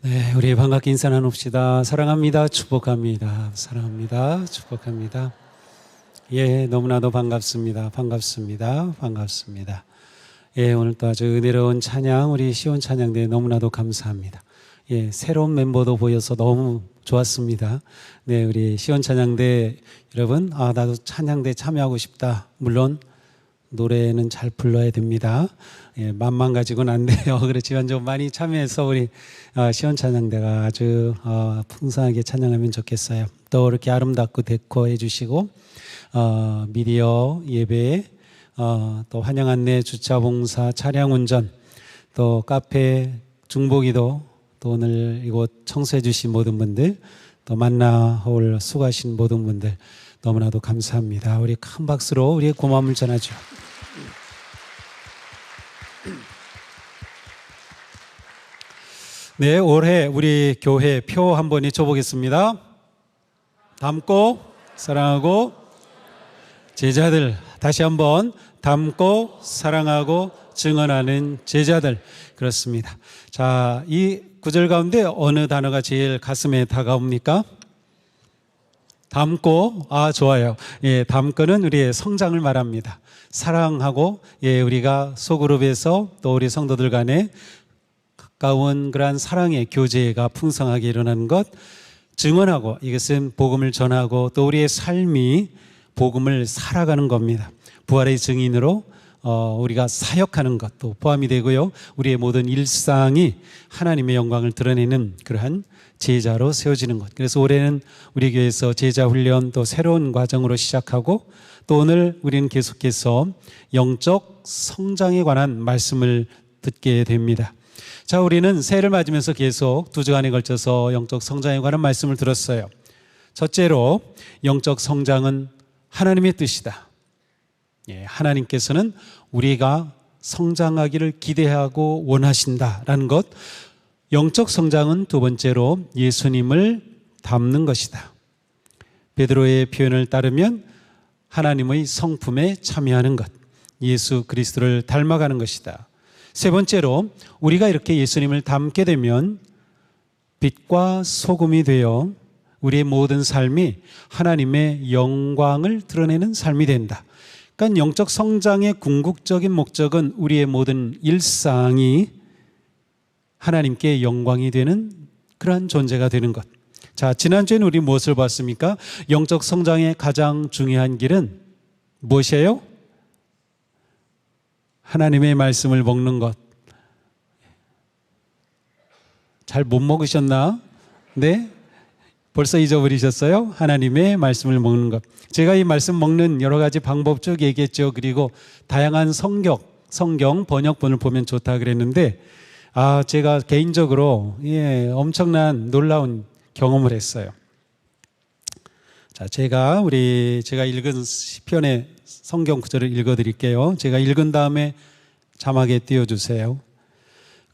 네, 우리 반갑게 인사 나눕시다. 사랑합니다. 축복합니다. 사랑합니다. 축복합니다. 예, 너무나도 반갑습니다. 반갑습니다. 반갑습니다. 예, 오늘 또 아주 은혜로운 찬양, 우리 시온 찬양대 너무나도 감사합니다. 예, 새로운 멤버도 보여서 너무 좋았습니다. 네, 우리 시온 찬양대 여러분, 나도 찬양대 참여하고 싶다. 물론 노래는 잘 불러야 됩니다. 예, 맘만 가지고는 안 돼요. 그렇지만 좀 많이 참여해서 우리 시온 찬양대가 아주 풍성하게 찬양하면 좋겠어요. 또 이렇게 아름답고 데코해 주시고 미디어 예배, 또 환영 안내, 주차 봉사, 차량 운전, 또 카페, 중보기도, 또 오늘 이곳 청소해 주신 모든 분들, 또 만나홀 수고하신 모든 분들 너무나도 감사합니다. 우리 큰 박수로 우리의 고마움을 전하죠. 네, 올해 우리 교회 표 한번 외쳐보겠습니다. 닮고 사랑하고 제자들, 다시 한번 닮고 사랑하고 증언하는 제자들. 그렇습니다. 자, 이 구절 가운데 어느 단어가 제일 가슴에 다가옵니까? 닮고, 좋아요. 예, 닮고는 우리의 성장을 말합니다. 사랑하고, 예, 우리가 소그룹에서 또 우리 성도들 간에 가까운 그러한 사랑의 교제가 풍성하게 일어나는 것, 증언하고, 이것은 복음을 전하고 또 우리의 삶이 복음을 살아가는 겁니다. 부활의 증인으로 우리가 사역하는 것도 포함이 되고요. 우리의 모든 일상이 하나님의 영광을 드러내는 그러한 제자로 세워지는 것. 그래서 올해는 우리 교회에서 제자 훈련 또 새로운 과정으로 시작하고, 또 오늘 우리는 계속해서 영적 성장에 관한 말씀을 듣게 됩니다. 자, 우리는 새해를 맞으면서 계속 2주간에 걸쳐서 영적 성장에 관한 말씀을 들었어요. 첫째로, 영적 성장은 하나님의 뜻이다. 예, 하나님께서는 우리가 성장하기를 기대하고 원하신다라는 것. 영적 성장은 두 번째로 예수님을 닮는 것이다. 베드로의 표현을 따르면 하나님의 성품에 참여하는 것, 예수 그리스도를 닮아가는 것이다. 세 번째로 우리가 이렇게 예수님을 닮게 되면 빛과 소금이 되어 우리의 모든 삶이 하나님의 영광을 드러내는 삶이 된다. 그러니까 영적 성장의 궁극적인 목적은 우리의 모든 일상이 하나님께 영광이 되는 그러한 존재가 되는 것. 자, 지난주에는 우리 무엇을 봤습니까? 영적 성장의 가장 중요한 길은 무엇이에요? 하나님의 말씀을 먹는 것. 잘 못 먹으셨나? 네? 벌써 잊어버리셨어요? 하나님의 말씀을 먹는 것. 제가 이 말씀 먹는 여러 가지 방법 쭉 얘기했죠. 그리고 다양한 성경 번역본을 보면 좋다 그랬는데, 제가 개인적으로 엄청난 놀라운 경험을 했어요. 자, 제가 읽은 시편의 성경 구절을 읽어드릴게요. 제가 읽은 다음에 자막에 띄워주세요.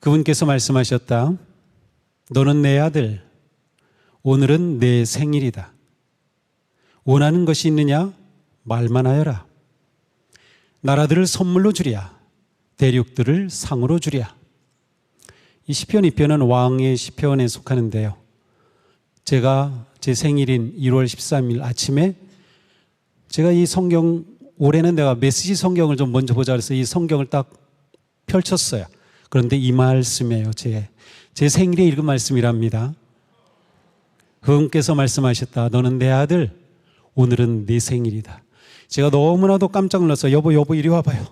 그분께서 말씀하셨다. 너는 내 아들, 오늘은 내 생일이다. 원하는 것이 있느냐? 말만 하여라. 나라들을 선물로 주랴. 대륙들을 상으로 주랴. 이 시편 2편은 왕의 시편에 속하는데요. 제가 제 생일인 1월 13일 아침에 제가 이 성경, 올해는 내가 메시지 성경을 좀 먼저 보자 그래서 이 성경을 딱 펼쳤어요. 그런데 이 말씀이에요. 제 생일에 읽은 말씀이랍니다. 그분께서 말씀하셨다. 너는 내 아들, 오늘은 내 생일이다. 제가 너무나도 깜짝 놀라서 여보 이리 와봐요.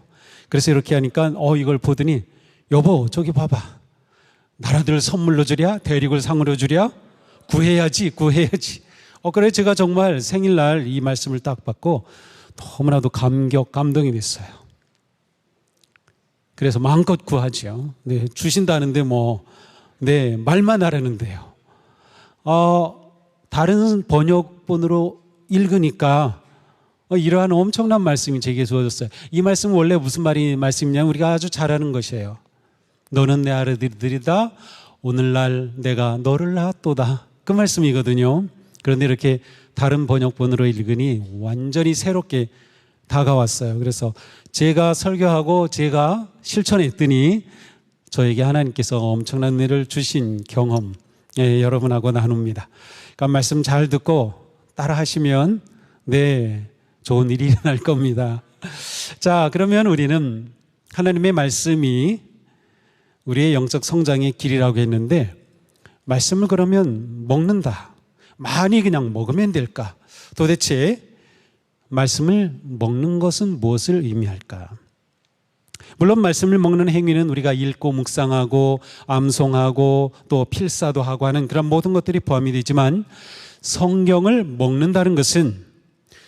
그래서 이렇게 하니까 이걸 보더니 여보 저기 봐봐. 나라들을 선물로 주랴? 대륙을 상으로 주랴? 구해야지. 그래 제가 정말 생일날 이 말씀을 딱 받고 너무나도 감동이 됐어요. 그래서 마음껏 구하죠. 네, 주신다는데 말만 하라는데요. 다른 번역본으로 읽으니까 이러한 엄청난 말씀이 제게 주어졌어요. 이 말씀은 원래 무슨 말씀이냐면 우리가 아주 잘 아는 것이에요. 너는 내 아들들이다. 오늘날 내가 너를 낳았도다. 그 말씀이거든요. 그런데 이렇게 다른 번역본으로 읽으니 완전히 새롭게 다가왔어요. 그래서 제가 설교하고 제가 실천했더니 저에게 하나님께서 엄청난 은혜를 주신 경험, 여러분하고 나눕니다. 그러니까 말씀 잘 듣고 따라 하시면 좋은 일이 일어날 겁니다. 자, 그러면 우리는 하나님의 말씀이 우리의 영적 성장의 길이라고 했는데, 말씀을 그러면 먹는다, 많이 그냥 먹으면 될까? 도대체 말씀을 먹는 것은 무엇을 의미할까? 물론 말씀을 먹는 행위는 우리가 읽고 묵상하고 암송하고 또 필사도 하고 하는 그런 모든 것들이 포함이 되지만, 성경을 먹는다는 것은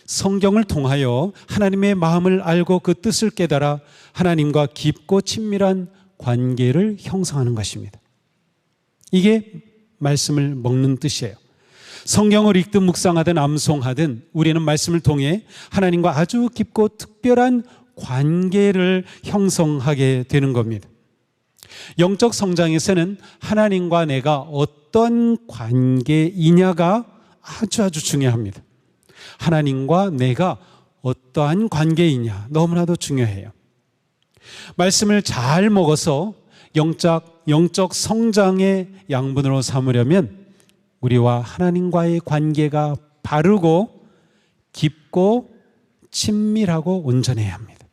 성경을 통하여 하나님의 마음을 알고 그 뜻을 깨달아 하나님과 깊고 친밀한 관계를 형성하는 것입니다. 이게 말씀을 먹는 뜻이에요. 성경을 읽든 묵상하든 암송하든 우리는 말씀을 통해 하나님과 아주 깊고 특별한 관계를 형성하게 되는 겁니다. 영적 성장에서는 하나님과 내가 어떤 관계이냐가 아주 중요합니다. 하나님과 내가 어떠한 관계이냐 너무나도 중요해요. 말씀을 잘 먹어서 영적 성장의 양분으로 삼으려면 우리와 하나님과의 관계가 바르고 깊고 친밀하고 온전해야 합니다.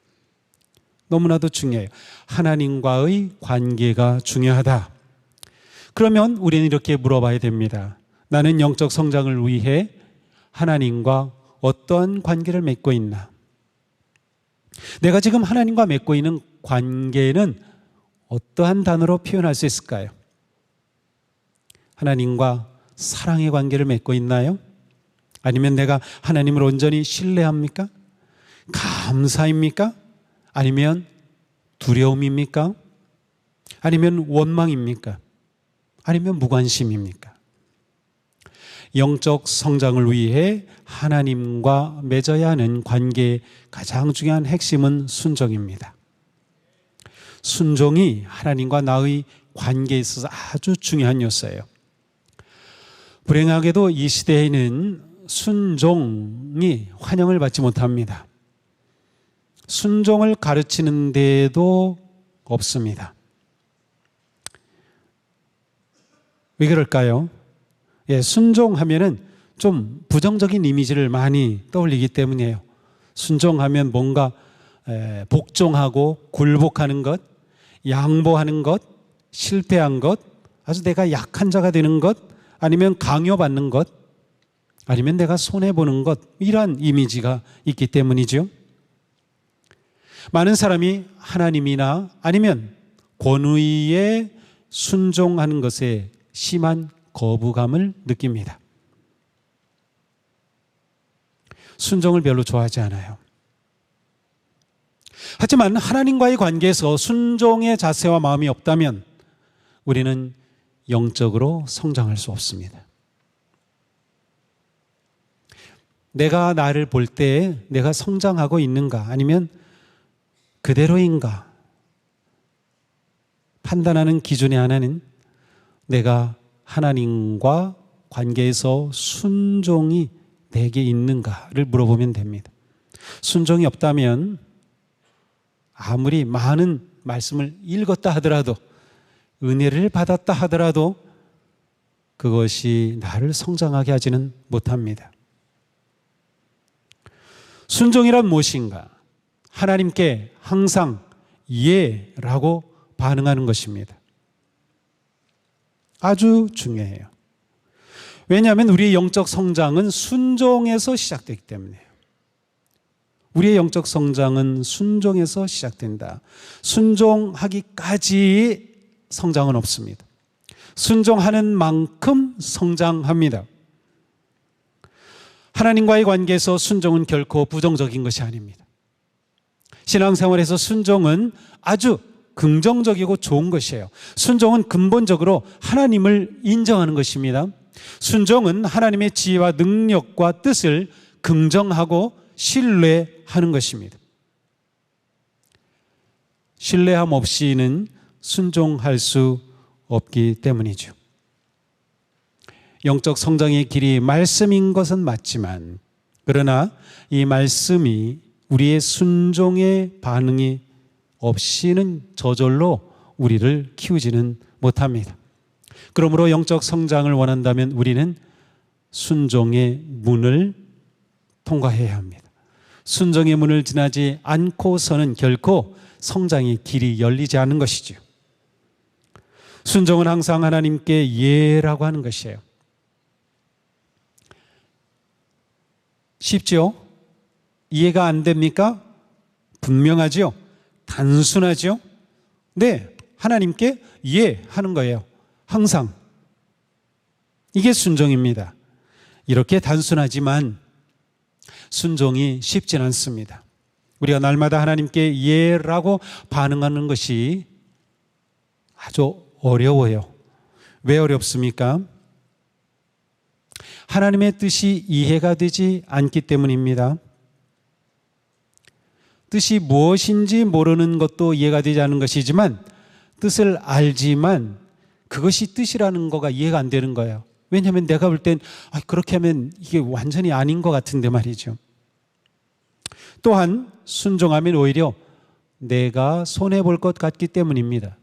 너무나도 중요해요. 하나님과의 관계가 중요하다. 그러면 우리는 이렇게 물어봐야 됩니다. 나는 영적 성장을 위해 하나님과 어떠한 관계를 맺고 있나? 내가 지금 하나님과 맺고 있는 관계는 어떠한 단어로 표현할 수 있을까요? 하나님과 사랑의 관계를 맺고 있나요? 아니면 내가 하나님을 온전히 신뢰합니까? 감사입니까? 아니면 두려움입니까? 아니면 원망입니까? 아니면 무관심입니까? 영적 성장을 위해 하나님과 맺어야 하는 관계의 가장 중요한 핵심은 순종입니다. 순종이 하나님과 나의 관계에 있어서 아주 중요한 요소예요. 불행하게도 이 시대에는 순종이 환영을 받지 못합니다. 순종을 가르치는 데도 없습니다. 왜 그럴까요? 순종하면은 좀 부정적인 이미지를 많이 떠올리기 때문이에요. 순종하면 뭔가 복종하고 굴복하는 것, 양보하는 것, 실패한 것, 아주 내가 약한 자가 되는 것, 아니면 강요받는 것, 아니면 내가 손해보는 것, 이러한 이미지가 있기 때문이죠. 많은 사람이 하나님이나 아니면 권위에 순종하는 것에 심한 거부감을 느낍니다. 순종을 별로 좋아하지 않아요. 하지만 하나님과의 관계에서 순종의 자세와 마음이 없다면 우리는 영적으로 성장할 수 없습니다. 내가 나를 볼 때 내가 성장하고 있는가 아니면 그대로인가 판단하는 기준의 하나는 내가 하나님과 관계에서 순종이 내게 있는가를 물어보면 됩니다. 순종이 없다면 아무리 많은 말씀을 읽었다 하더라도 은혜를 받았다 하더라도 그것이 나를 성장하게 하지는 못합니다. 순종이란 무엇인가? 하나님께 항상 예라고 반응하는 것입니다. 아주 중요해요. 왜냐하면 우리의 영적 성장은 순종에서 시작되기 때문이에요. 우리의 영적 성장은 순종에서 시작된다. 순종하기까지 성장은 없습니다. 순종하는 만큼 성장합니다. 하나님과의 관계에서 순종은 결코 부정적인 것이 아닙니다. 신앙생활에서 순종은 아주 긍정적이고 좋은 것이에요. 순종은 근본적으로 하나님을 인정하는 것입니다. 순종은 하나님의 지혜와 능력과 뜻을 긍정하고 신뢰하는 것입니다. 신뢰함 없이는 순종할 수 없기 때문이죠. 영적 성장의 길이 말씀인 것은 맞지만 그러나 이 말씀이 우리의 순종의 반응이 없이는 저절로 우리를 키우지는 못합니다. 그러므로 영적 성장을 원한다면 우리는 순종의 문을 통과해야 합니다. 순종의 문을 지나지 않고서는 결코 성장의 길이 열리지 않는 것이죠. 순종은 항상 하나님께 예라고 하는 것이에요. 쉽죠? 이해가 안 됩니까? 분명하죠? 단순하죠? 네, 하나님께 예하는 거예요. 항상. 이게 순종입니다. 이렇게 단순하지만 순종이 쉽진 않습니다. 우리가 날마다 하나님께 예라고 반응하는 것이 아주 어려워요. 왜 어렵습니까? 하나님의 뜻이 이해가 되지 않기 때문입니다. 뜻이 무엇인지 모르는 것도 이해가 되지 않는 것이지만 뜻을 알지만 그것이 뜻이라는 거가 이해가 안 되는 거예요. 왜냐하면 내가 볼 땐 그렇게 하면 이게 완전히 아닌 것 같은데 말이죠. 또한 순종하면 오히려 내가 손해볼 것 같기 때문입니다.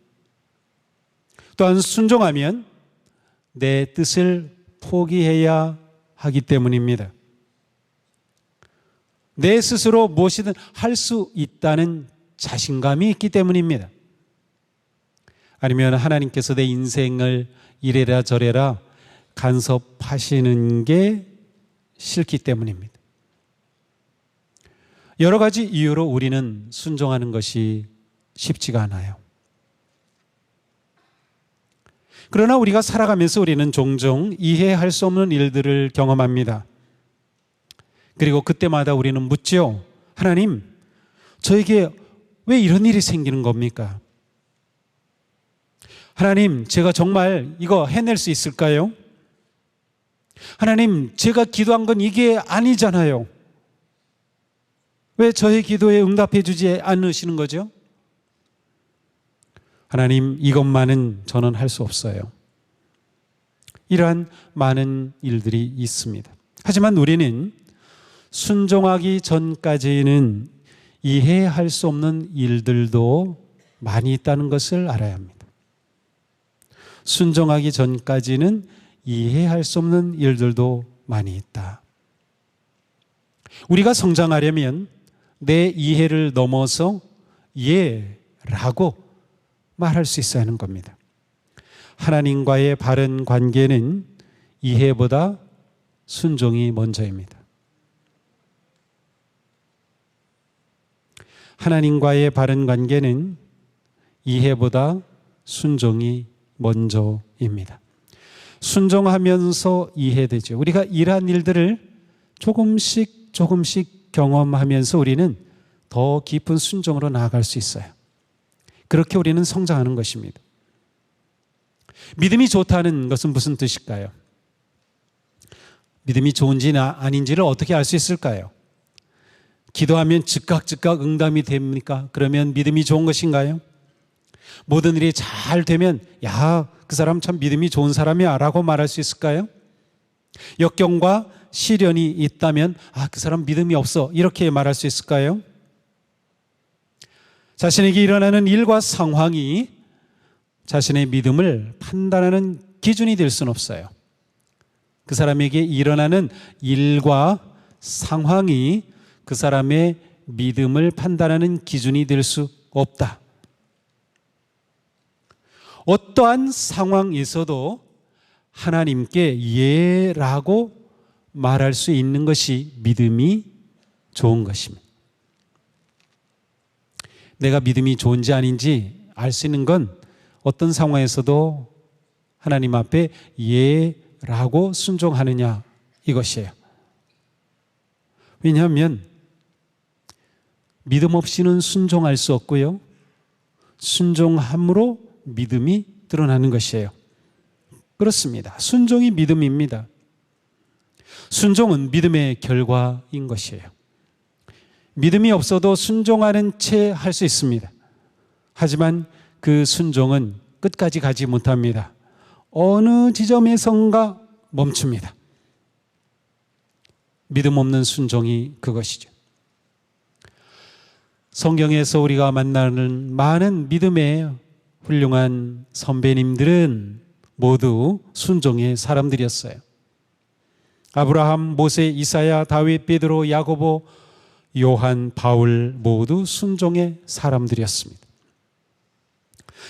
또한 순종하면 내 뜻을 포기해야 하기 때문입니다. 내 스스로 무엇이든 할 수 있다는 자신감이 있기 때문입니다. 아니면 하나님께서 내 인생을 이래라 저래라 간섭하시는 게 싫기 때문입니다. 여러 가지 이유로 우리는 순종하는 것이 쉽지가 않아요. 그러나 우리가 살아가면서 우리는 종종 이해할 수 없는 일들을 경험합니다. 그리고 그때마다 우리는 묻죠. 하나님, 저에게 왜 이런 일이 생기는 겁니까? 하나님, 제가 정말 이거 해낼 수 있을까요? 하나님, 제가 기도한 건 이게 아니잖아요. 왜 저의 기도에 응답해 주지 않으시는 거죠? 하나님, 이것만은 저는 할 수 없어요. 이러한 많은 일들이 있습니다. 하지만 우리는 순종하기 전까지는 이해할 수 없는 일들도 많이 있다는 것을 알아야 합니다. 순종하기 전까지는 이해할 수 없는 일들도 많이 있다. 우리가 성장하려면 내 이해를 넘어서 예라고 말할 수 있어야 하는 겁니다. 하나님과의 바른 관계는 이해보다 순종이 먼저입니다. 하나님과의 바른 관계는 이해보다 순종이 먼저입니다. 순종하면서 이해되죠. 우리가 이러한 일들을 조금씩 경험하면서 우리는 더 깊은 순종으로 나아갈 수 있어요. 그렇게 우리는 성장하는 것입니다. 믿음이 좋다는 것은 무슨 뜻일까요? 믿음이 좋은지 아닌지를 어떻게 알 수 있을까요? 기도하면 즉각 응답이 됩니까? 그러면 믿음이 좋은 것인가요? 모든 일이 잘 되면 그 사람 참 믿음이 좋은 사람이야 라고 말할 수 있을까요? 역경과 시련이 있다면 그 사람 믿음이 없어 이렇게 말할 수 있을까요? 자신에게 일어나는 일과 상황이 자신의 믿음을 판단하는 기준이 될 수는 없어요. 그 사람에게 일어나는 일과 상황이 그 사람의 믿음을 판단하는 기준이 될 수 없다. 어떠한 상황에서도 하나님께 예라고 말할 수 있는 것이 믿음이 좋은 것입니다. 내가 믿음이 좋은지 아닌지 알 수 있는 건 어떤 상황에서도 하나님 앞에 예라고 순종하느냐 이것이에요. 왜냐하면 믿음 없이는 순종할 수 없고요. 순종함으로 믿음이 드러나는 것이에요. 그렇습니다. 순종이 믿음입니다. 순종은 믿음의 결과인 것이에요. 믿음이 없어도 순종하는 채 할 수 있습니다. 하지만 그 순종은 끝까지 가지 못합니다. 어느 지점에선가 멈춥니다. 믿음 없는 순종이 그것이죠. 성경에서 우리가 만나는 많은 믿음의 훌륭한 선배님들은 모두 순종의 사람들이었어요. 아브라함, 모세, 이사야, 다윗, 베드로, 야고보, 요한, 바울 모두 순종의 사람들이었습니다.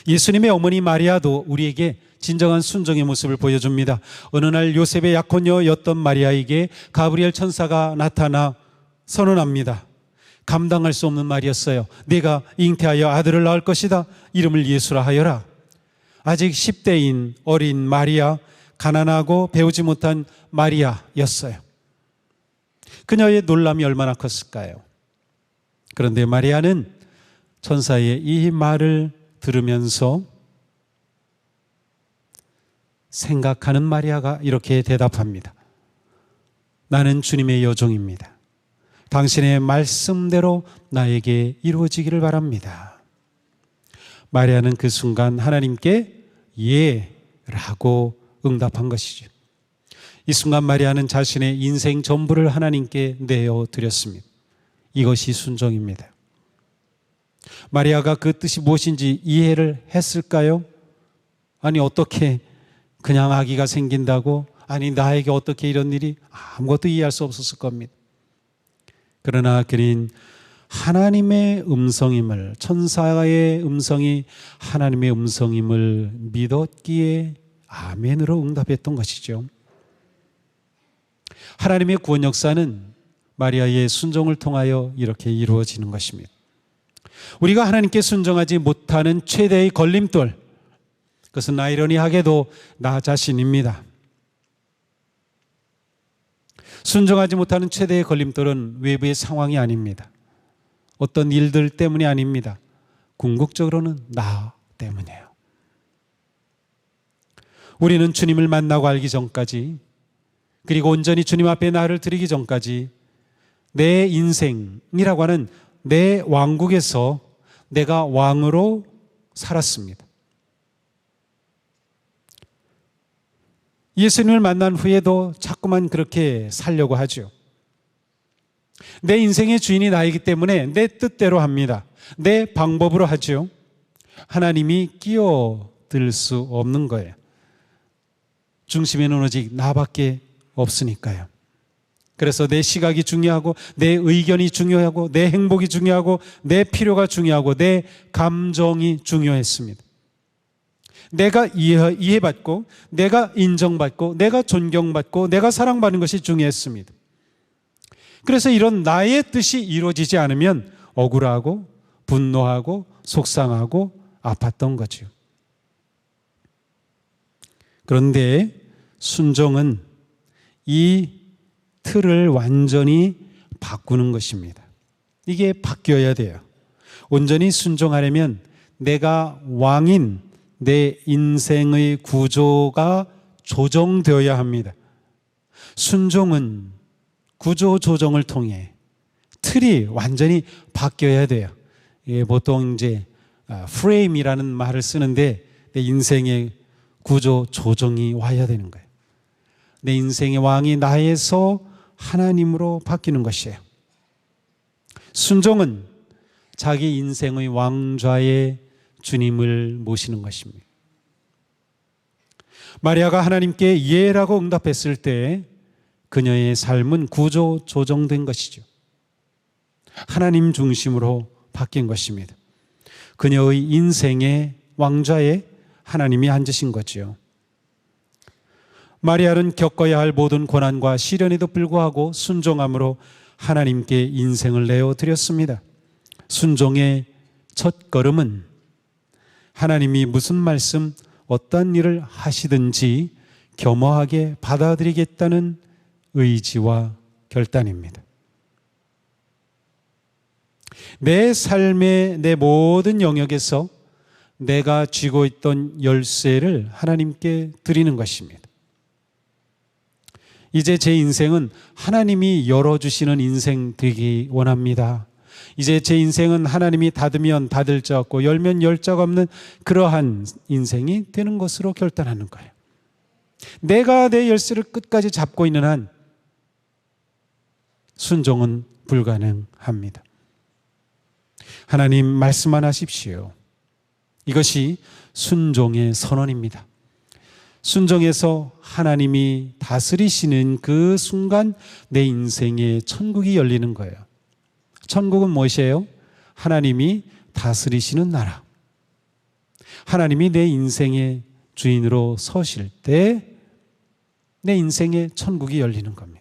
예수님의 어머니 마리아도 우리에게 진정한 순종의 모습을 보여줍니다. 어느 날 요셉의 약혼녀였던 마리아에게 가브리엘 천사가 나타나 선언합니다. 감당할 수 없는 말이었어요. 네가 잉태하여 아들을 낳을 것이다. 이름을 예수라 하여라. 아직 10대인 어린 마리아, 가난하고 배우지 못한 마리아였어요. 그녀의 놀람이 얼마나 컸을까요? 그런데 마리아는 천사의 이 말을 들으면서 생각하는 마리아가 이렇게 대답합니다. 나는 주님의 여종입니다. 당신의 말씀대로 나에게 이루어지기를 바랍니다. 마리아는 그 순간 하나님께 예라고 응답한 것이죠. 이 순간 마리아는 자신의 인생 전부를 하나님께 내어드렸습니다. 이것이 순종입니다. 마리아가 그 뜻이 무엇인지 이해를 했을까요? 아니, 어떻게 그냥 아기가 생긴다고? 아니, 나에게 어떻게 이런 일이? 아무것도 이해할 수 없었을 겁니다. 그러나 그는 하나님의 음성임을, 천사의 음성이 하나님의 음성임을 믿었기에 아멘으로 응답했던 것이죠. 하나님의 구원 역사는 마리아의 순종을 통하여 이렇게 이루어지는 것입니다. 우리가 하나님께 순종하지 못하는 최대의 걸림돌, 그것은 아이러니하게도 나 자신입니다. 순종하지 못하는 최대의 걸림돌은 외부의 상황이 아닙니다. 어떤 일들 때문이 아닙니다. 궁극적으로는 나 때문이에요. 우리는 주님을 만나고 알기 전까지, 그리고 온전히 주님 앞에 나를 드리기 전까지 내 인생이라고 하는 내 왕국에서 내가 왕으로 살았습니다. 예수님을 만난 후에도 자꾸만 그렇게 살려고 하죠. 내 인생의 주인이 나이기 때문에 내 뜻대로 합니다. 내 방법으로 하죠. 하나님이 끼어들 수 없는 거예요. 중심에는 오직 나밖에 없으니까요. 그래서 내 시각이 중요하고, 내 의견이 중요하고, 내 행복이 중요하고, 내 필요가 중요하고, 내 감정이 중요했습니다. 내가 이해받고, 내가 인정받고, 내가 존경받고, 내가 사랑받는 것이 중요했습니다. 그래서 이런 나의 뜻이 이루어지지 않으면 억울하고, 분노하고, 속상하고, 아팠던 거죠. 그런데 순종은 이 틀을 완전히 바꾸는 것입니다. 이게 바뀌어야 돼요. 온전히 순종하려면 내가 왕인 내 인생의 구조가 조정되어야 합니다. 순종은 구조 조정을 통해 틀이 완전히 바뀌어야 돼요. 보통 이제 프레임이라는 말을 쓰는데 내 인생의 구조 조정이 와야 되는 거예요. 내 인생의 왕이 나에서 하나님으로 바뀌는 것이에요. 순종은 자기 인생의 왕좌에 주님을 모시는 것입니다. 마리아가 하나님께 예라고 응답했을 때 그녀의 삶은 구조 조정된 것이죠. 하나님 중심으로 바뀐 것입니다. 그녀의 인생의 왕좌에 하나님이 앉으신 거지요. 마리아는 겪어야 할 모든 고난과 시련에도 불구하고 순종함으로 하나님께 인생을 내어드렸습니다. 순종의 첫 걸음은 하나님이 무슨 말씀, 어떤 일을 하시든지 겸허하게 받아들이겠다는 의지와 결단입니다. 내 삶의 내 모든 영역에서 내가 쥐고 있던 열쇠를 하나님께 드리는 것입니다. 이제 제 인생은 하나님이 열어주시는 인생 되기 원합니다. 이제 제 인생은 하나님이 닫으면 닫을 자 없고 열면 열 자가 없는 그러한 인생이 되는 것으로 결단하는 거예요. 내가 내 열쇠를 끝까지 잡고 있는 한 순종은 불가능합니다. 하나님 말씀만 하십시오. 이것이 순종의 선언입니다. 순종해서 하나님이 다스리시는 그 순간 내 인생에 천국이 열리는 거예요. 천국은 무엇이에요? 하나님이 다스리시는 나라. 하나님이 내 인생의 주인으로 서실 때 내 인생의 천국이 열리는 겁니다.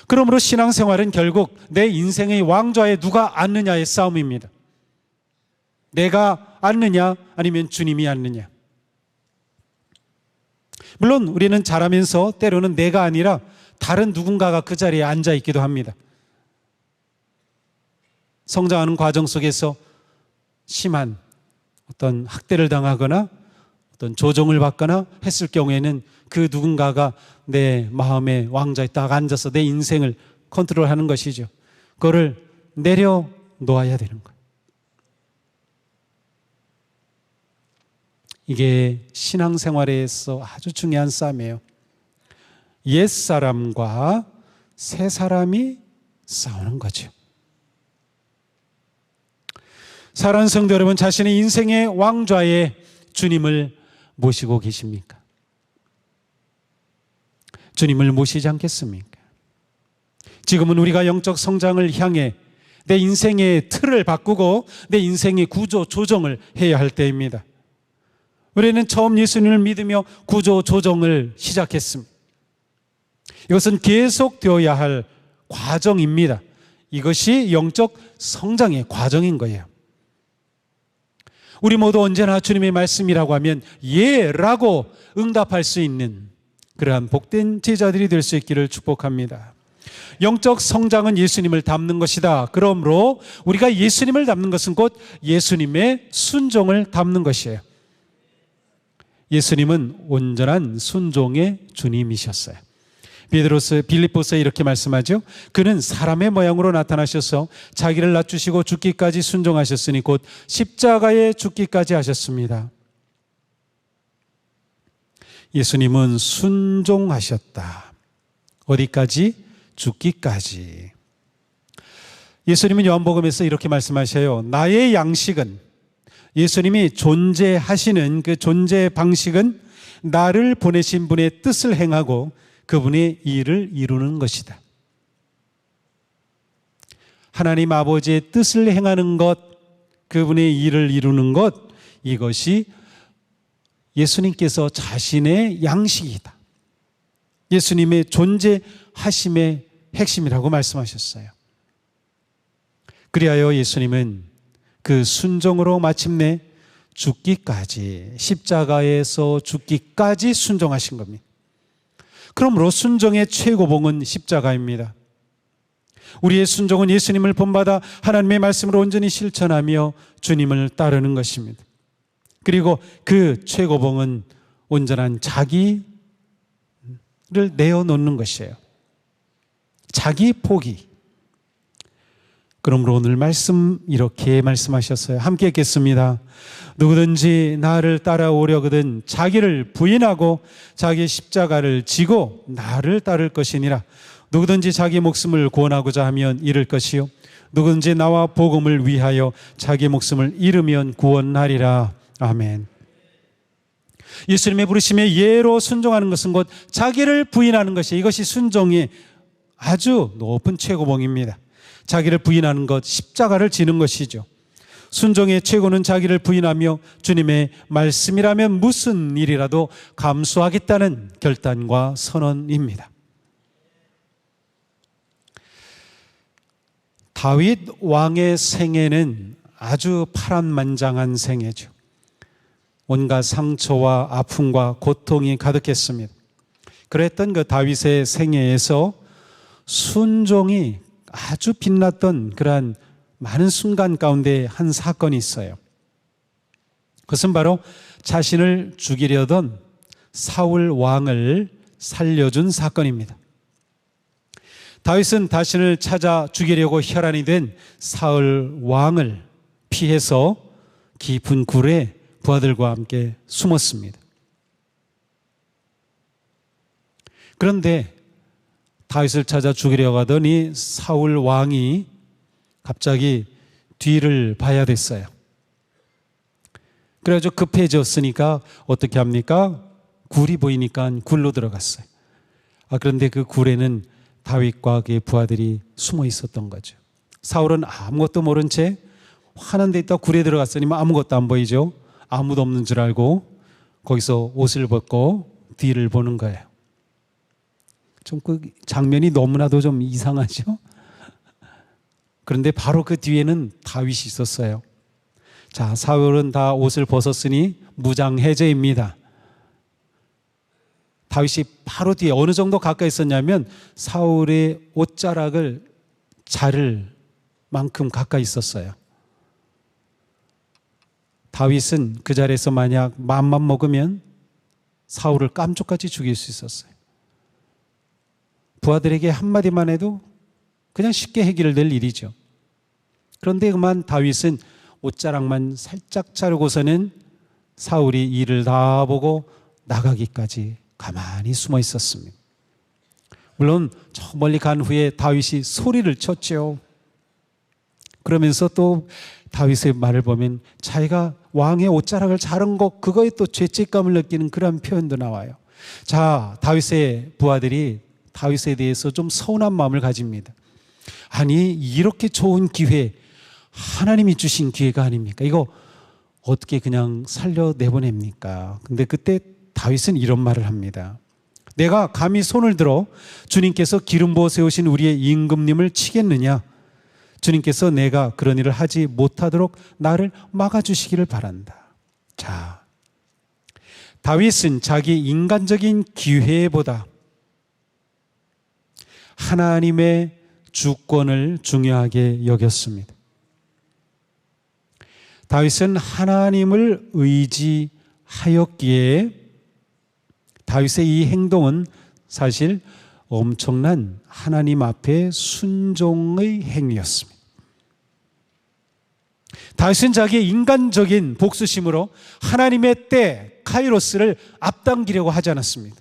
그러므로 신앙생활은 결국 내 인생의 왕좌에 누가 앉느냐의 싸움입니다. 내가 앉느냐 아니면 주님이 앉느냐. 물론 우리는 자라면서 때로는 내가 아니라 다른 누군가가 그 자리에 앉아 있기도 합니다. 성장하는 과정 속에서 심한 어떤 학대를 당하거나 어떤 조종을 받거나 했을 경우에는 그 누군가가 내 마음의 왕좌에 딱 앉아서 내 인생을 컨트롤하는 것이죠. 그거를 내려놓아야 되는 거예요. 이게 신앙생활에서 아주 중요한 싸움이에요. 옛사람과 새사람이 싸우는 거죠. 사랑하는 성도 여러분, 자신의 인생의 왕좌에 주님을 모시고 계십니까? 주님을 모시지 않겠습니까? 지금은 우리가 영적 성장을 향해 내 인생의 틀을 바꾸고 내 인생의 구조 조정을 해야 할 때입니다. 우리는 처음 예수님을 믿으며 구조 조정을 시작했습니다. 이것은 계속되어야 할 과정입니다. 이것이 영적 성장의 과정인 거예요. 우리 모두 언제나 주님의 말씀이라고 하면 예라고 응답할 수 있는 그러한 복된 제자들이 될 수 있기를 축복합니다. 영적 성장은 예수님을 닮는 것이다. 그러므로 우리가 예수님을 닮는 것은 곧 예수님의 순종을 닮는 것이에요. 예수님은 온전한 순종의 주님이셨어요. 빌립보서에 이렇게 말씀하죠. 그는 사람의 모양으로 나타나셔서 자기를 낮추시고 죽기까지 순종하셨으니 곧 십자가에 죽기까지 하셨습니다. 예수님은 순종하셨다. 어디까지? 죽기까지. 예수님은 요한복음에서 이렇게 말씀하셔요. 나의 양식은, 예수님이 존재하시는 그 존재 방식은 나를 보내신 분의 뜻을 행하고 그분의 일을 이루는 것이다. 하나님 아버지의 뜻을 행하는 것, 그분의 일을 이루는 것, 이것이 예수님께서 자신의 양식이다. 예수님의 존재하심의 핵심이라고 말씀하셨어요. 그리하여 예수님은 그 순종으로 마침내 죽기까지, 십자가에서 죽기까지 순종하신 겁니다. 그러므로 순종의 최고봉은 십자가입니다. 우리의 순종은 예수님을 본받아 하나님의 말씀을 온전히 실천하며 주님을 따르는 것입니다. 그리고 그 최고봉은 온전한 자기를 내어놓는 것이에요. 자기 포기. 그러므로 오늘 말씀 이렇게 말씀하셨어요. 함께 읽겠습니다. 누구든지 나를 따라오려거든 자기를 부인하고 자기 십자가를 지고 나를 따를 것이니라. 누구든지 자기 목숨을 구원하고자 하면 잃을 것이요 누구든지 나와 복음을 위하여 자기 목숨을 잃으면 구원하리라. 아멘. 예수님의 부르심에 예로 순종하는 것은 곧 자기를 부인하는 것이, 이것이 순종의 아주 높은 최고봉입니다. 자기를 부인하는 것, 십자가를 지는 것이죠. 순종의 최고는 자기를 부인하며 주님의 말씀이라면 무슨 일이라도 감수하겠다는 결단과 선언입니다. 다윗 왕의 생애는 아주 파란만장한 생애죠. 온갖 상처와 아픔과 고통이 가득했습니다. 그랬던 그 다윗의 생애에서 순종이 아주 빛났던 그러한 많은 순간 가운데 한 사건이 있어요. 그것은 바로 자신을 죽이려던 사울 왕을 살려준 사건입니다. 다윗은 자신을 찾아 죽이려고 혈안이 된 사울 왕을 피해서 깊은 굴에 부하들과 함께 숨었습니다. 그런데 다윗을 찾아 죽이려고 하더니 사울 왕이 갑자기 뒤를 봐야 됐어요. 그래가지고 급해졌으니까 어떻게 합니까? 굴이 보이니까 굴로 들어갔어요. 그런데 그 굴에는 다윗과 그의 부하들이 숨어 있었던 거죠. 사울은 아무것도 모른 채 환한 데 있다 굴에 들어갔으니 아무것도 안 보이죠. 아무도 없는 줄 알고 거기서 옷을 벗고 뒤를 보는 거예요. 좀 그 장면이 너무나도 좀 이상하죠. 그런데 바로 그 뒤에는 다윗이 있었어요. 자, 사울은 다 옷을 벗었으니 무장해제입니다. 다윗이 바로 뒤에 어느 정도 가까이 있었냐면 사울의 옷자락을 자를 만큼 가까이 있었어요. 다윗은 그 자리에서 만약 맘만 먹으면 사울을 깜짝같이 죽일 수 있었어요. 부하들에게 한마디만 해도 그냥 쉽게 해결될 일이죠. 그런데 그만 다윗은 옷자락만 살짝 자르고서는 사울이 이를 다 보고 나가기까지 가만히 숨어 있었습니다. 물론 저 멀리 간 후에 다윗이 소리를 쳤죠. 그러면서 또 다윗의 말을 보면 자기가 왕의 옷자락을 자른 것 그거에 또 죄책감을 느끼는 그런 표현도 나와요. 자, 다윗의 부하들이 다윗에 대해서 좀 서운한 마음을 가집니다. 아니, 이렇게 좋은 기회, 하나님이 주신 기회가 아닙니까? 이거 어떻게 그냥 살려 내보냅니까? 근데 그때 다윗은 이런 말을 합니다. 내가 감히 손을 들어 주님께서 기름 부어 세우신 우리의 임금님을 치겠느냐? 주님께서 내가 그런 일을 하지 못하도록 나를 막아주시기를 바란다. 자, 다윗은 자기 인간적인 기회보다 하나님의 주권을 중요하게 여겼습니다. 다윗은 하나님을 의지하였기에 다윗의 이 행동은 사실 엄청난 하나님 앞에 순종의 행위였습니다. 다윗은 자기의 인간적인 복수심으로 하나님의 때 카이로스를 앞당기려고 하지 않았습니다.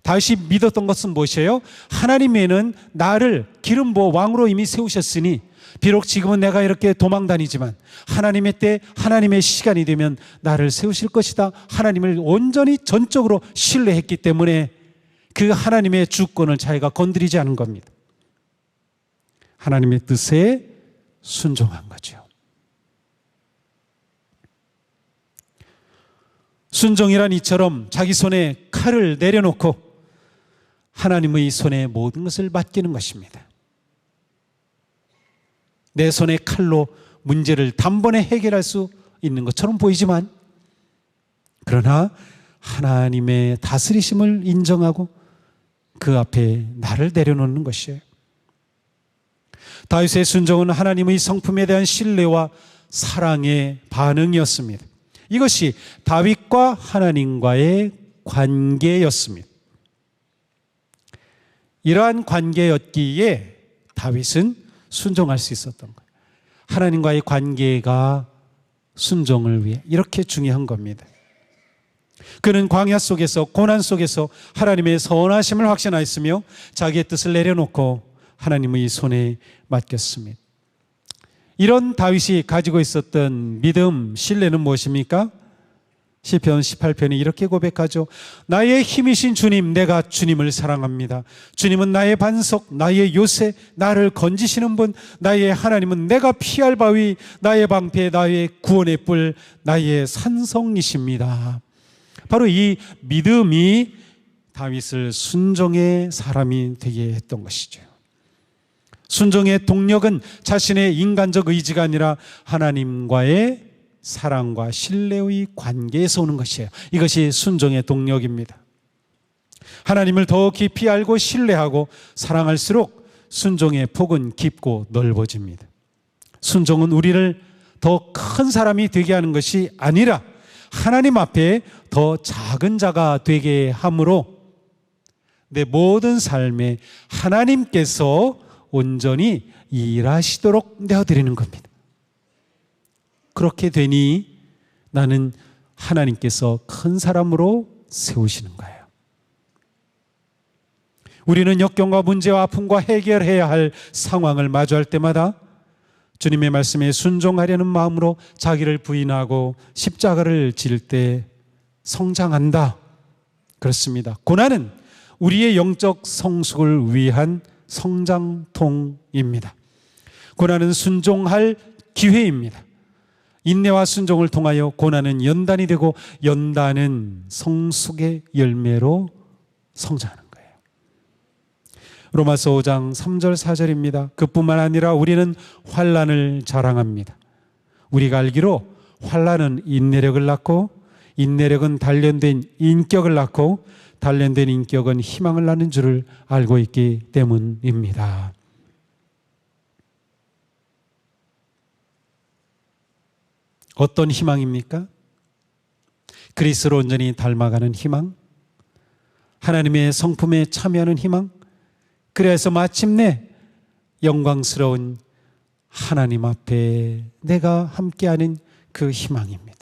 다윗이 믿었던 것은 무엇이에요? 하나님에는 나를 기름 부어 왕으로 이미 세우셨으니 비록 지금은 내가 이렇게 도망 다니지만 하나님의 때 하나님의 시간이 되면 나를 세우실 것이다. 하나님을 온전히 전적으로 신뢰했기 때문에 그 하나님의 주권을 자기가 건드리지 않은 겁니다. 하나님의 뜻에 순종한 거죠. 순종이란 이처럼 자기 손에 칼을 내려놓고 하나님의 손에 모든 것을 맡기는 것입니다. 내 손에 칼로 문제를 단번에 해결할 수 있는 것처럼 보이지만 그러나 하나님의 다스리심을 인정하고 그 앞에 나를 내려놓는 것이에요. 다윗의 순종은 하나님의 성품에 대한 신뢰와 사랑의 반응이었습니다. 이것이 다윗과 하나님과의 관계였습니다. 이러한 관계였기에 다윗은 순종할 수 있었던 거예요. 하나님과의 관계가 순종을 위해 이렇게 중요한 겁니다. 그는 광야 속에서 고난 속에서 하나님의 선하심을 확신하였으며 자기의 뜻을 내려놓고 하나님의 손에 맡겼습니다. 이런 다윗이 가지고 있었던 믿음, 신뢰는 무엇입니까? 시편 18편이 이렇게 고백하죠. 나의 힘이신 주님, 내가 주님을 사랑합니다. 주님은 나의 반석, 나의 요새, 나를 건지시는 분, 나의 하나님은 내가 피할 바위, 나의 방패, 나의 구원의 뿔, 나의 산성이십니다. 바로 이 믿음이 다윗을 순종의 사람이 되게 했던 것이죠. 순종의 동력은 자신의 인간적 의지가 아니라 하나님과의 사랑과 신뢰의 관계에서 오는 것이에요. 이것이 순종의 동력입니다. 하나님을 더 깊이 알고 신뢰하고 사랑할수록 순종의 폭은 깊고 넓어집니다. 순종은 우리를 더 큰 사람이 되게 하는 것이 아니라 하나님 앞에 더 작은 자가 되게 함으로 내 모든 삶에 하나님께서 온전히 일하시도록 내어드리는 겁니다. 그렇게 되니 나는 하나님께서 큰 사람으로 세우시는 거예요. 우리는 역경과 문제와 아픔과 해결해야 할 상황을 마주할 때마다 주님의 말씀에 순종하려는 마음으로 자기를 부인하고 십자가를 질 때 성장한다 그렇습니다. 고난은 우리의 영적 성숙을 위한 성장통입니다. 고난은 순종할 기회입니다. 인내와 순종을 통하여 고난은 연단이 되고 연단은 성숙의 열매로 성장하는 거예요. 로마서 5장 3절 4절입니다. 그뿐만 아니라 우리는 환난을 자랑합니다. 우리가 알기로 환난은 인내력을 낳고 인내력은 단련된 인격을 낳고 단련된 인격은 희망을 낳는 줄을 알고 있기 때문입니다. 어떤 희망입니까? 그리스도를 온전히 닮아가는 희망, 하나님의 성품에 참여하는 희망, 그래서 마침내 영광스러운 하나님 앞에 내가 함께하는 그 희망입니다.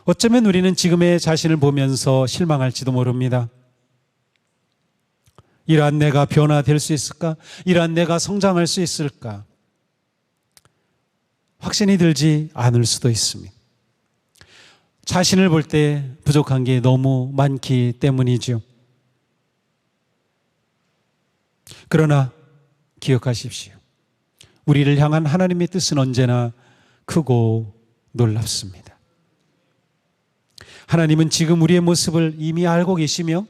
어쩌면 우리는 지금의 자신을 보면서 실망할지도 모릅니다. 이러한 내가 변화될 수 있을까? 이러한 내가 성장할 수 있을까? 확신이 들지 않을 수도 있습니다. 자신을 볼 때 부족한 게 너무 많기 때문이죠. 그러나 기억하십시오. 우리를 향한 하나님의 뜻은 언제나 크고 놀랍습니다. 하나님은 지금 우리의 모습을 이미 알고 계시며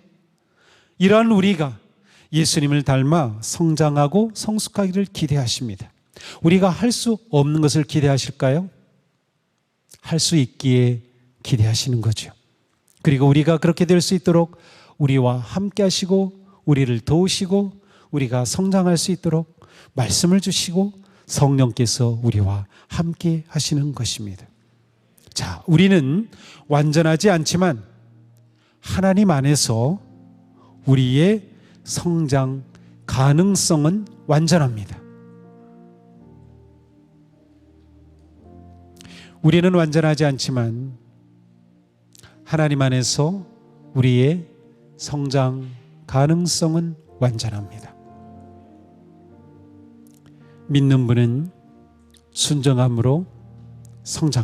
이러한 우리가 예수님을 닮아 성장하고 성숙하기를 기대하십니다. 우리가 할 수 없는 것을 기대하실까요? 할 수 있기에 기대하시는 거죠. 그리고 우리가 그렇게 될 수 있도록 우리와 함께 하시고 우리를 도우시고 우리가 성장할 수 있도록 말씀을 주시고 성령께서 우리와 함께 하시는 것입니다. 자, 우리는 완전하지 않지만 하나님 안에서 우리의 성장 가능성은 완전합니다. 우리는 완전하지 않지만 하나님 안에서 우리의 성장 가능성은 완전합니다. 믿는 분은 순종함으로 성장합니다.